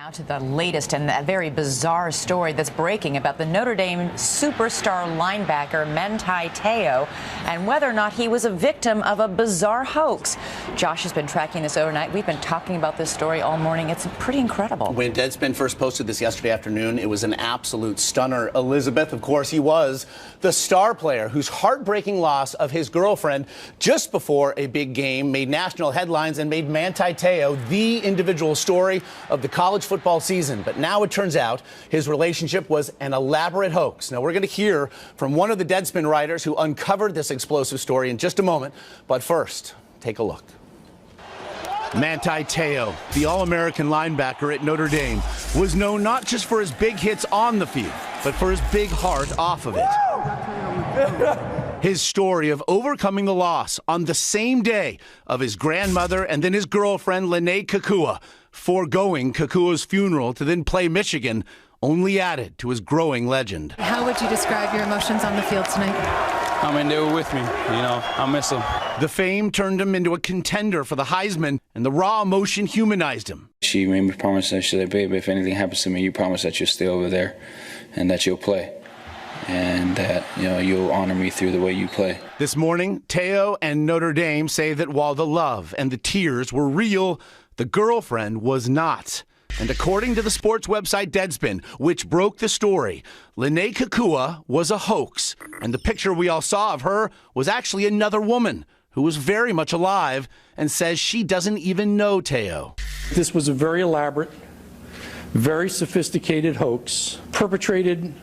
Now to the latest and a very bizarre story that's breaking about the Notre Dame superstar linebacker Manti Te'o and whether or not he was a victim of a bizarre hoax. Josh has been tracking this overnight. We've been talking about this story all morning. It's pretty incredible. When Deadspin first posted this yesterday afternoon, it was an absolute stunner. Elizabeth, of course, he was the star player whose heartbreaking loss of his girlfriend just before a big game made national headlines and made Manti Te'o the individual story of the college football season. But now it turns out his relationship was an elaborate hoax. Now we're going to hear from one of the Deadspin writers who uncovered this explosive story in just a moment. But first, take a look. Manti Te'o, the All-American linebacker at Notre Dame, was known not just for his big hits on the field, but for his big heart off of it. His story of overcoming the loss on the same day of his grandmother and then his girlfriend, Lene Kekua, foregoing Kekua's funeral to then play Michigan, only added to his growing legend. How would you describe your emotions on the field tonight? I mean, they were with me. I miss them. The fame turned him into a contender for the Heisman, and the raw emotion humanized him. She made me promise that she said, babe, if anything happens to me, you promise that you'll stay over there and that you'll play. And that, you'll honor me through the way you play. This morning, Te'o and Notre Dame say that while the love and the tears were real, the girlfriend was not. And according to the sports website Deadspin, which broke the story, Lene Kekua was a hoax. And the picture we all saw of her was actually another woman who was very much alive and says she doesn't even know Te'o. This was a very elaborate, very sophisticated hoax perpetrated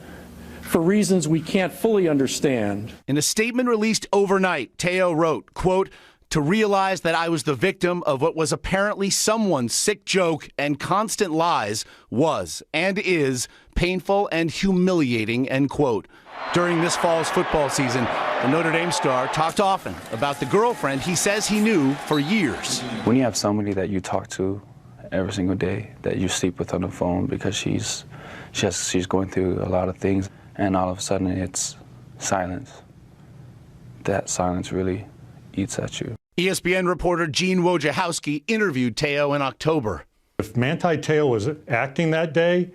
for reasons we can't fully understand. In a statement released overnight, Te'o wrote, quote, "To realize that I was the victim of what was apparently someone's sick joke and constant lies was and is painful and humiliating," end quote. During this fall's football season, the Notre Dame star talked often about the girlfriend he says he knew for years. When you have somebody that you talk to every single day, that you sleep with on the phone because she's going through a lot of things, and all of a sudden it's silence. That silence really eats at you. ESPN reporter Gene Wojciechowski interviewed Te'o in October. If Manti Te'o was acting that day,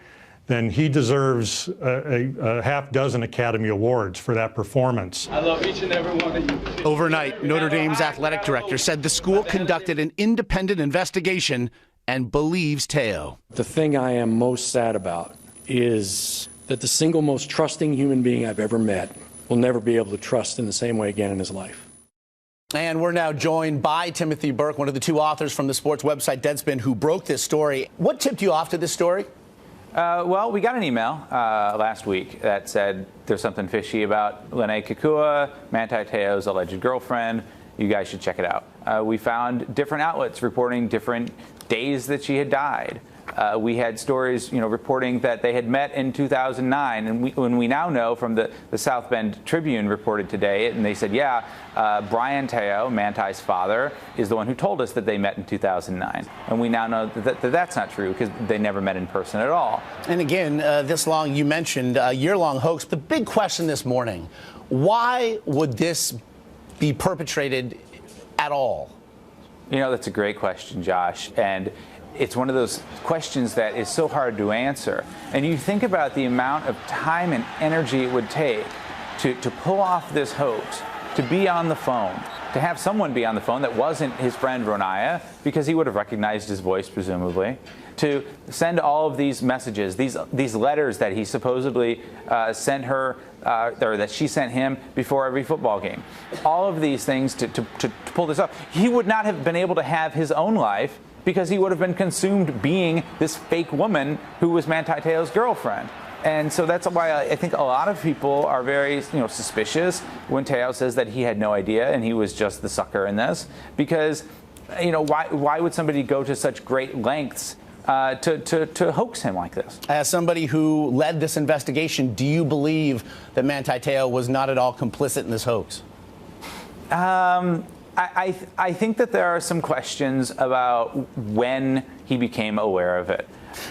then he deserves a half dozen Academy Awards for that performance. I love each and every one of you. Overnight, Notre Dame's athletic director said the school conducted an independent investigation and believes Te'o. The thing I am most sad about is that the single most trusting human being I've ever met will never be able to trust in the same way again in his life. And we're now joined by Timothy Burke, one of the two authors from the sports website Deadspin, who broke this story. What tipped you off to this story? Well, we got an email last week that said there's something fishy about Lene Kekua, Manti Te'o's alleged girlfriend. You guys should check it out. We found different outlets reporting different days that she had died. We had stories, reporting that they had met in 2009, and when we now know from the South Bend Tribune reported today, and they said, Brian Te'o, Manti's father, is the one who told us that they met in 2009, and we now know that that's not true because they never met in person at all. And again, this long, you mentioned a year-long hoax. The big question this morning: why would this be perpetrated at all? That's a great question, Josh, and it's one of those questions that is so hard to answer. And you think about the amount of time and energy it would take to pull off this hoax, to be on the phone, to have someone be on the phone that wasn't his friend Ronaiah, because he would have recognized his voice, presumably, to send all of these messages, these letters that he supposedly sent her, or that she sent him before every football game. All of these things to pull this off. He would not have been able to have his own life because he would have been consumed being this fake woman who was Manti Te'o's girlfriend. And so that's why I think a lot of people are very suspicious when Te'o says that he had no idea and he was just the sucker in this. Because, why would somebody go to such great lengths to hoax him like this? As somebody who led this investigation, do you believe that Manti Te'o was not at all complicit in this hoax? I think that there are some questions about when he became aware of it.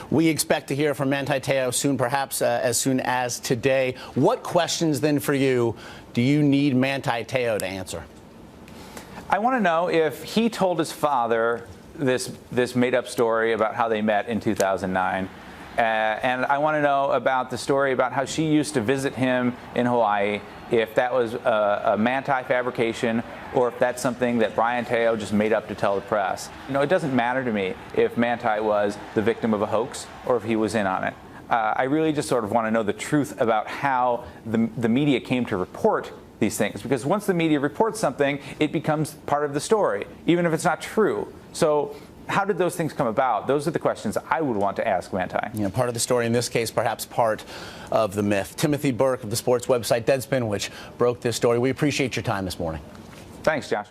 We expect to hear from Manti Te'o soon, perhaps as soon as today. What questions then for you do you need Manti Te'o to answer? I want to know if he told his father this made-up story about how they met in 2009. And I want to know about the story about how she used to visit him in Hawaii, if that was a Manti fabrication or if that's something that Brian Teo just made up to tell the press. It doesn't matter to me if Manti was the victim of a hoax or if he was in on it. I really just sort of want to know the truth about how the media came to report these things, because once the media reports something, it becomes part of the story, even if it's not true. So how did those things come about? Those are the questions I would want to ask Manti. Part of the story in this case, perhaps part of the myth. Timothy Burke of the sports website Deadspin, which broke this story. We appreciate your time this morning. Thanks, Josh.